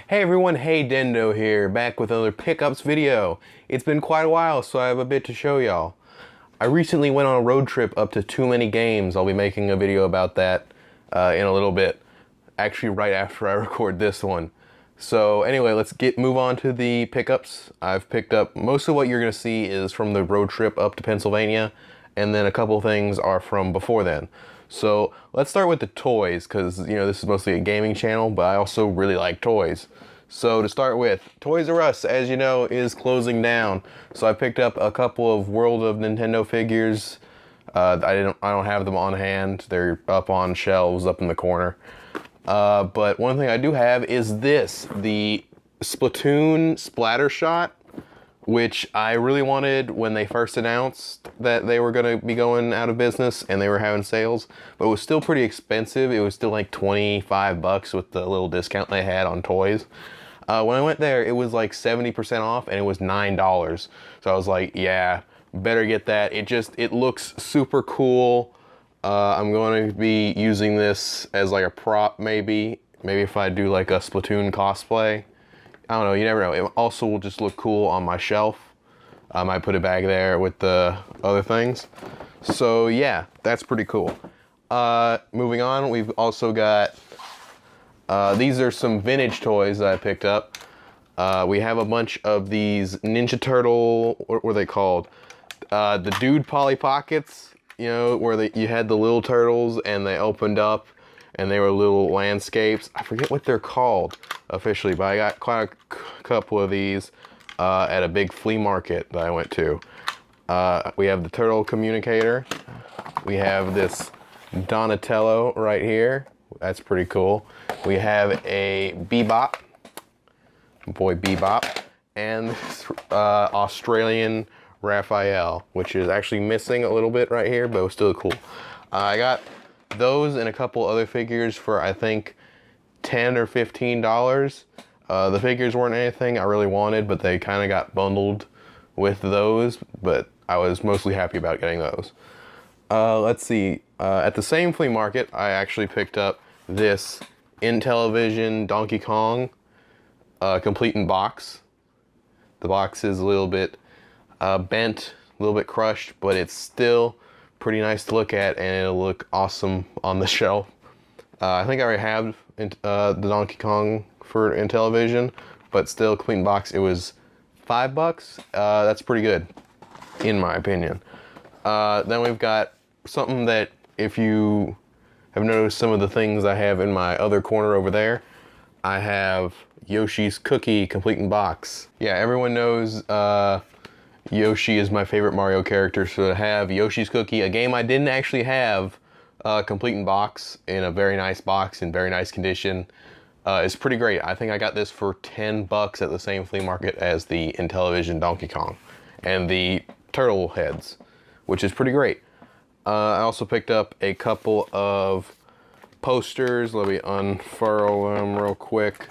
Hey everyone, hey Dendo here, back with another pickups video. It's been quite a while, so I have a bit to show y'all. I recently went on a road trip up to TooManyGames. I'll be making a video about that in a little bit. Actually, right after I record this one. So anyway, let's move on to the pickups. I've picked up most of what you're gonna see is from the road trip up to Pennsylvania, and then a couple things are from before then. So let's start with the toys, because this is mostly a gaming channel, but I also really like toys. So to start with, Toys R Us, as you know, is closing down. So I picked up a couple of World of Nintendo figures. I don't have them on hand. They're up on shelves up in the corner. But one thing I do have is this, the Splatoon Splatter Shot, which I really wanted when they first announced that they were going to be going out of business and they were having sales, but it was still pretty expensive. It was still like 25 bucks with the little discount they had on toys. When I went there, it was like 70% off and it was $9. So I was like, yeah, better get that. It looks super cool. I'm going to be using this as like a prop maybe if I do like a Splatoon cosplay. I don't know, you never know. It also will just look cool on my shelf. I might put it back there with the other things. So yeah, that's pretty cool. Moving on, we've also got, these are some vintage toys that I picked up. We have a bunch of these Ninja Turtle, what were they called? The Dude Polly Pockets, where you had the little turtles and they opened up and they were little landscapes. I forget what they're called officially, but I got quite a couple of these at a big flea market that I went to. We have the Turtle Communicator. We have this Donatello right here. That's pretty cool. We have a Bebop, boy Bebop, and this Australian Raphael, which is actually missing a little bit right here, but it was still cool. I got those and a couple other figures for I think $10 or $15. The figures weren't anything I really wanted, but they kind of got bundled with those, but I was mostly happy about getting those. Let's see, at the same flea market, I actually picked up this Intellivision Donkey Kong, complete in box. The box is a little bit bent, a little bit crushed, but it's still pretty nice to look at, and it'll look awesome on the shelf. I think I already have the Donkey Kong for Intellivision, but still, complete in box, it was $5. That's pretty good, in my opinion. Then we've got something that, if you have noticed some of the things I have in my other corner over there, I have Yoshi's Cookie complete in box. Yeah, everyone knows Yoshi is my favorite Mario character, so to have Yoshi's Cookie, a game I didn't actually have complete in box, in a very nice box, in very nice condition, is pretty great. I think I got this for 10 bucks at the same flea market as the Intellivision Donkey Kong and the turtle heads, which is pretty great. I also picked up a couple of posters. Let me unfurl them real quick.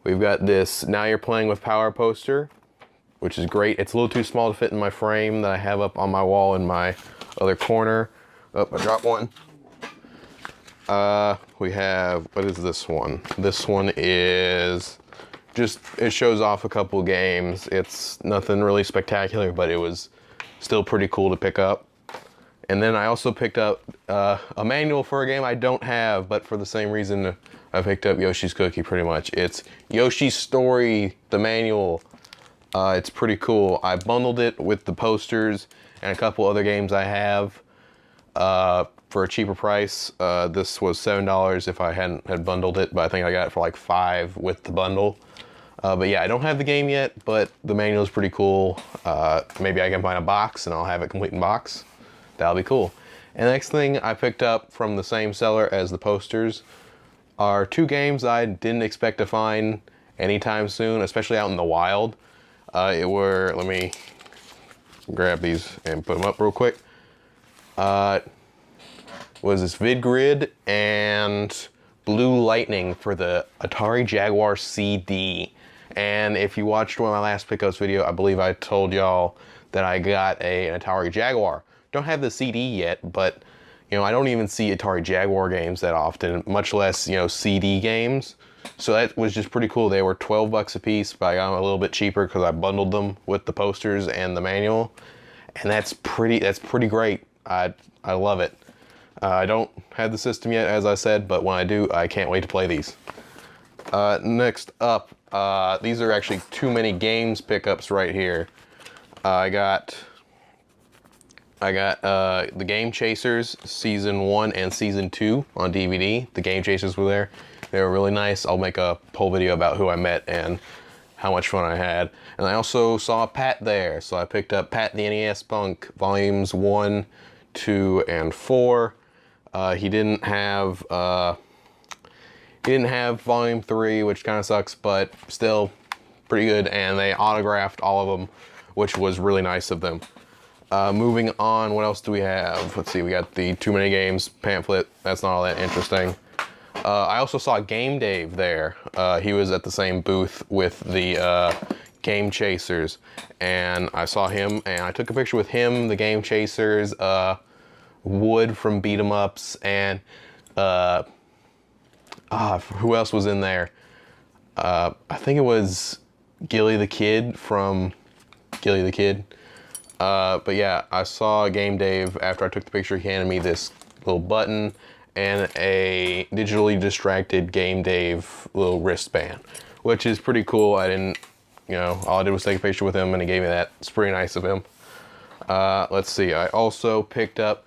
We've got this Now You're Playing with Power poster, which is great. It's a little too small to fit in my frame that I have up on my wall in my other corner. Oh, I dropped one. We have, what is this one? This one is just, it shows off a couple games. It's nothing really spectacular, but it was still pretty cool to pick up. And then I also picked up a manual for a game I don't have, but for the same reason I picked up Yoshi's Cookie pretty much. It's Yoshi's Story, the manual. It's pretty cool. I bundled it with the posters and a couple other games I have for a cheaper price. This was $7 if I hadn't had bundled it, but I think I got it for like $5 with the bundle. But yeah, I don't have the game yet, but the manual is pretty cool. Maybe I can find a box and I'll have it complete in box. That'll be cool. And the next thing I picked up from the same seller as the posters are two games I didn't expect to find anytime soon, especially out in the wild. Let me grab these and put them up real quick. Was this VidGrid and Blue Lightning for the Atari Jaguar CD. And if you watched one of my last pickups video, I believe I told y'all that I got an Atari Jaguar. Don't have the CD yet, but I don't even see Atari Jaguar games that often, much less, CD games. So that was just pretty cool. They were 12 bucks a piece, but I got them a little bit cheaper because I bundled them with the posters and the manual. And that's pretty great. I love it. I don't have the system yet, as I said, but when I do, I can't wait to play these. Next up, these are actually TooManyGames pickups right here. I got the Game Chasers Season 1 and Season 2 on DVD. The Game Chasers were there. They were really nice. I'll make a whole video about who I met and how much fun I had. And I also saw Pat there, so I picked up Pat the NES Punk Volumes 1, 2, and 4. He didn't have Volume 3, which kind of sucks, but still pretty good. And they autographed all of them, which was really nice of them. Moving on, what else do we have? Let's see, we got the TooManyGames pamphlet. That's not all that interesting. I also saw Game Dave there. He was at the same booth with the Game Chasers, and I saw him, and I took a picture with him, the Game Chasers, Wood from Beat 'em Ups, and who else was in there? I think it was Gilly the Kid from Gilly the Kid. But yeah, I saw Game Dave. After I took the picture, he handed me this little button and a digitally distracted Game Dave little wristband, which is pretty cool. I didn't, all I did was take a picture with him and he gave me that. It's pretty nice of him. Let's see, I also picked up,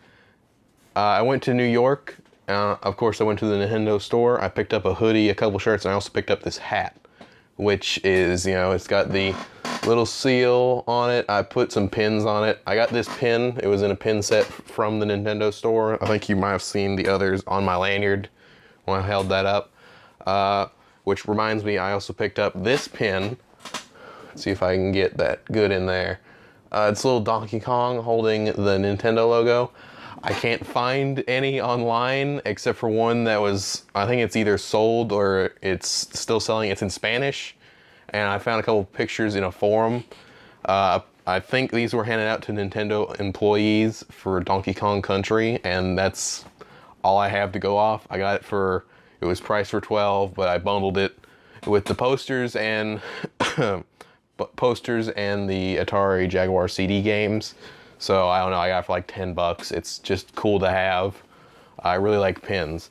I went to New York. Of course, I went to the Nintendo store. I picked up a hoodie, a couple shirts, and I also picked up this hat, which is, it's got the little seal on it. I put some pins on it. I got this pin. It was in a pin set from the Nintendo store. I think you might have seen the others on my lanyard when I held that up. Which reminds me, I also picked up this pin. Let's see if I can get that good in there. It's a little Donkey Kong holding the Nintendo logo. I can't find any online except for one that was, I think it's either sold or it's still selling. It's in Spanish. And I found a couple pictures in a forum. I think these were handed out to Nintendo employees for Donkey Kong Country, and that's all I have to go off. I got it it was priced for $12, but I bundled it with the posters and the Atari Jaguar CD games. So I don't know, I got it for like 10 bucks. It's just cool to have. I really like pins.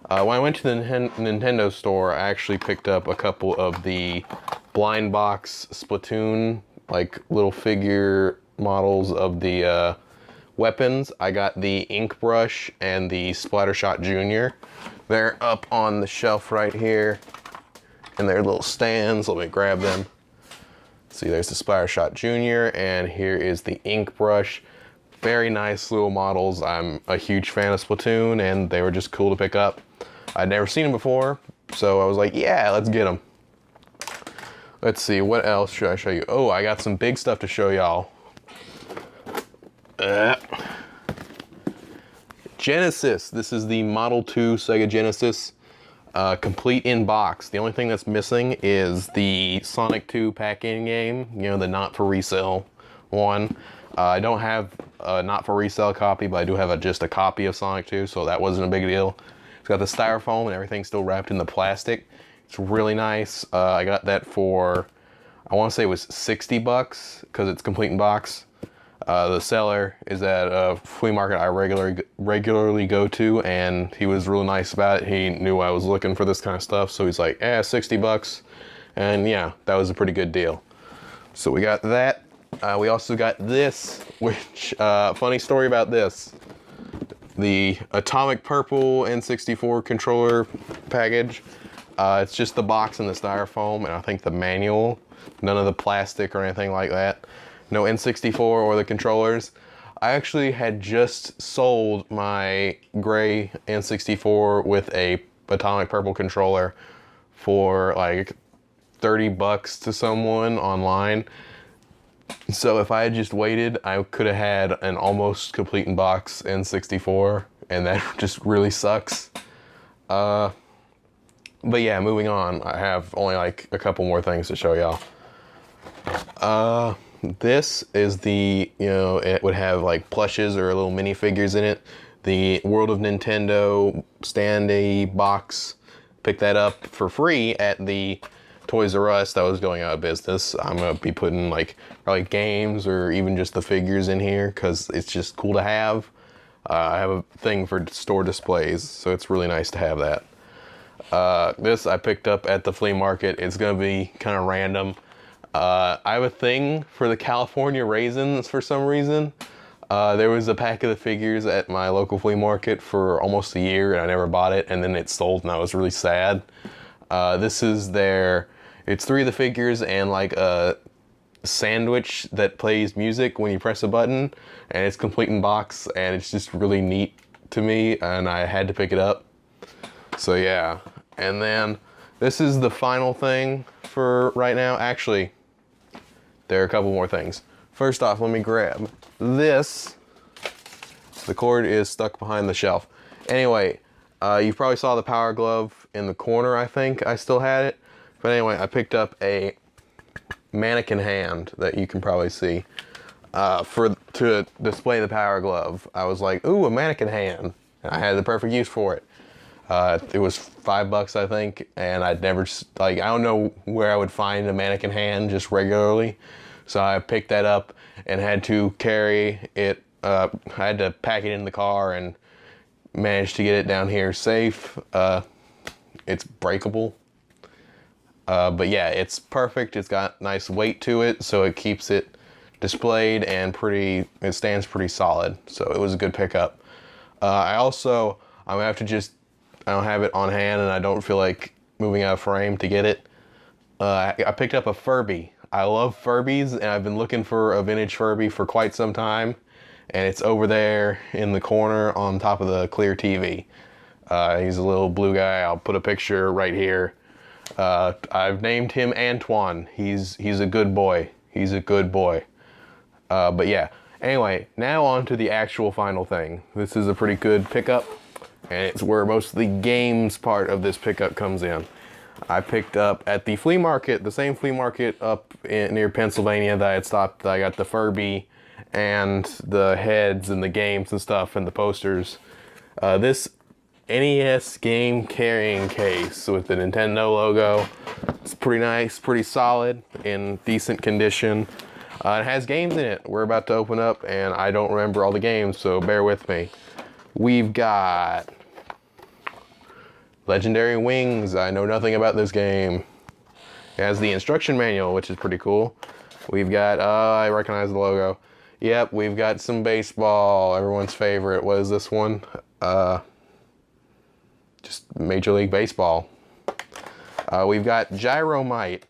When I went to the Nintendo store, I actually picked up a couple of the blind box Splatoon, like little figure models of the weapons. I got the Ink Brush and the Splattershot Jr. They're up on the shelf right here in their little stands. Let me grab them. See, there's the Splattershot Jr. and here is the Ink Brush. Very nice little models. I'm a huge fan of Splatoon and they were just cool to pick up. I'd never seen them before, so I was like, yeah, let's get them. Let's see, what else should I show you? Oh, I got some big stuff to show y'all. Genesis. This is the Model 2 Sega Genesis, complete in box. The only thing that's missing is the Sonic 2 pack-in game, the not for resale one. I don't have a not for resale copy, but I do have just a copy of Sonic 2, so that wasn't a big deal. It's got the styrofoam and everything still wrapped in the plastic. It's really nice. I got that for, I want to say it was 60 bucks because it's complete in box. The seller is at a flea market I regularly go to, and he was really nice about it. He knew I was looking for this kind of stuff, so he's like, 60 bucks. And yeah, that was a pretty good deal. So we got that. We also got this, which, funny story about this. The Atomic Purple N64 controller package. It's just the box and the styrofoam, and I think the manual. None of the plastic or anything like that. No N64 or the controllers. I actually had just sold my gray N64 with a Atomic Purple controller for like 30 bucks to someone online. So if I had just waited, I could have had an almost complete in box N64, and that just really sucks. But yeah, moving on. I have only like a couple more things to show y'all. This is the, it would have like plushes or little minifigures in it. The World of Nintendo standee box picked that up for free at the Toys R Us that was going out of business. I'm gonna be putting like probably games or even just the figures in here because it's just cool to have. I have a thing for store displays, so it's really nice to have that. This I picked up at the flea market. It's gonna be kind of random. I have a thing for the California raisins for some reason. There was a pack of the figures at my local flea market for almost a year and I never bought it, and then it sold and I was really sad. This is it's 3 of the figures and like a sandwich that plays music when you press a button, and it's complete in box, and it's just really neat to me and I had to pick it up. So yeah, and then this is the final thing for right now. Actually, there are a couple more things. First off, let me grab this. The cord is stuck behind the shelf. Anyway, you probably saw the Power Glove in the corner, I think. I still had it. But anyway, I picked up a mannequin hand that you can probably see to display the Power Glove. I was like, ooh, a mannequin hand. And I had the perfect use for it. It was $5, I think, and I'd never, like, I don't know where I would find a mannequin hand just regularly. So I picked that up and had to carry it. I had to pack it in the car and managed to get it down here safe. It's breakable. But yeah, it's perfect. It's got nice weight to it, so it keeps it displayed and it stands pretty solid. So it was a good pickup. I'm gonna have to I don't have it on hand and I don't feel like moving out of frame to get it. I picked up a Furby. I love Furbies and I've been looking for a vintage Furby for quite some time, and it's over there in the corner on top of the clear TV. He's a little blue guy. I'll put a picture right here. I've named him Antoine. He's a good boy. He's a good boy. But yeah, anyway, now on to the actual final thing. This is a pretty good pickup, and it's where most of the games part of this pickup comes in. I picked up at the flea market, the same flea market up near Pennsylvania that I had stopped. I got the Furby and the heads and the games and stuff and the posters. This NES game carrying case with the Nintendo logo. It's pretty nice, pretty solid, in decent condition. It has games in it. We're about to open up and I don't remember all the games, so bear with me. We've got Legendary Wings. I know nothing about this game. It has the instruction manual, which is pretty cool. We've got, I recognize the logo. Yep, we've got some baseball, everyone's favorite. What is this one? Just Major League Baseball. We've got Gyromite,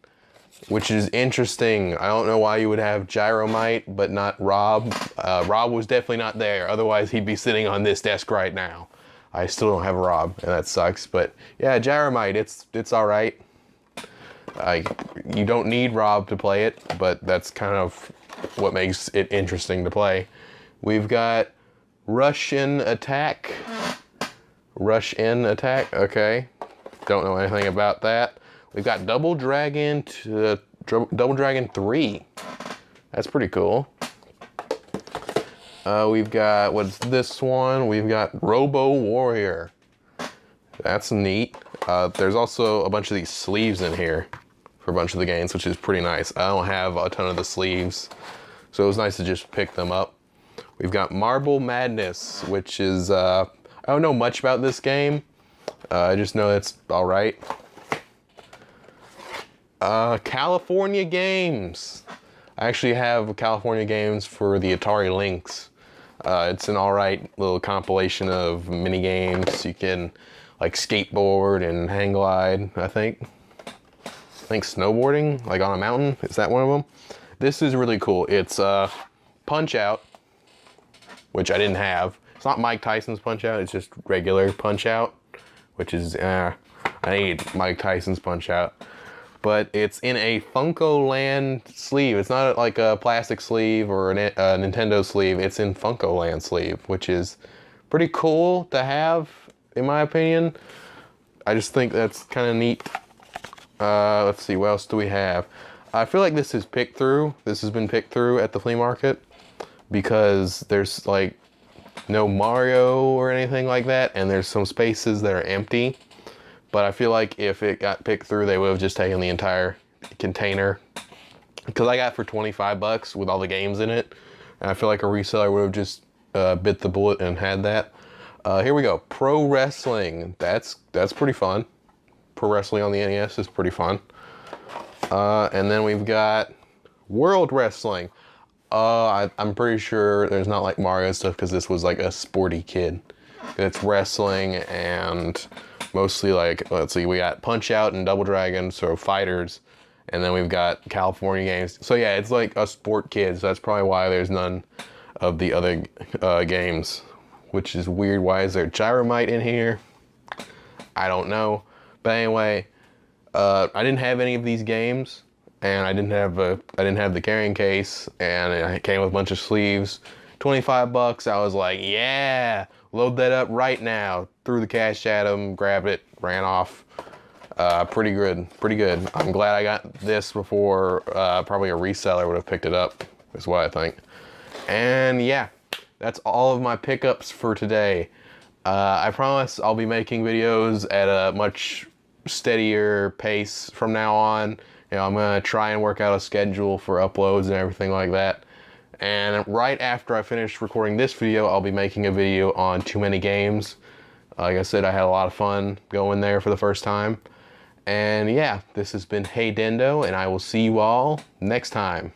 which is interesting. I don't know why you would have Gyromite, but not Rob. Rob was definitely not there. Otherwise, he'd be sitting on this desk right now. I still don't have Rob, and that sucks. But yeah, Gyromite, it's all right. You don't need Rob to play it, but that's kind of what makes it interesting to play. We've got Rush In Attack. Rush In Attack, okay. Don't know anything about that. We've got Double Dragon 3. That's pretty cool. We've got, what's this one? We've got Robo Warrior. That's neat. There's also a bunch of these sleeves in here for a bunch of the games, which is pretty nice. I don't have a ton of the sleeves, so it was nice to just pick them up. We've got Marble Madness, which is, I don't know much about this game. I just know it's all right. California Games. I actually have California Games for the Atari Lynx. It's an all right little compilation of mini games. You can like skateboard and hang glide, I think snowboarding, like on a mountain. Is that one of them? This is really cool. It's Punch Out, which I didn't have. It's not Mike Tyson's Punch Out, it's just regular Punch Out, which is, I need Mike Tyson's Punch Out. But it's in a Funko Land sleeve. It's not like a plastic sleeve or a Nintendo sleeve. It's in Funko Land sleeve, which is pretty cool to have, in my opinion. I just think that's kind of neat. Let's see, what else do we have? I feel like this is picked through. This has been picked through at the flea market because there's like no Mario or anything like that, and there's some spaces that are empty. But I feel like if it got picked through, they would have just taken the entire container. Because I got it for 25 bucks with all the games in it. And I feel like a reseller would have just bit the bullet and had that. Here we go. Pro wrestling. That's pretty fun. Pro wrestling on the NES is pretty fun. And then we've got World Wrestling. I'm pretty sure there's not like Mario stuff because this was like a sporty kid. It's wrestling and mostly like, let's see, we got Punch Out and Double Dragon, so fighters. And then we've got California Games. So yeah, it's like a sport kid, so that's probably why there's none of the other games, which is weird. Why is there Gyromite in here? I don't know. But anyway, I didn't have any of these games, and I didn't have the carrying case, and it came with a bunch of sleeves. 25 bucks. I was like, yeah, load that up right now. Threw the cash at him, grabbed it, ran off. Pretty good. I'm glad I got this before probably a reseller would have picked it up, is what I think. And yeah, that's all of my pickups for today. I promise I'll be making videos at a much steadier pace from now on. You know, I'm gonna try and work out a schedule for uploads and everything like that. And right after I finish recording this video, I'll be making a video on TooManyGames. Like I said, I had a lot of fun going there for the first time. And yeah, this has been Hey Dendo, and I will see you all next time.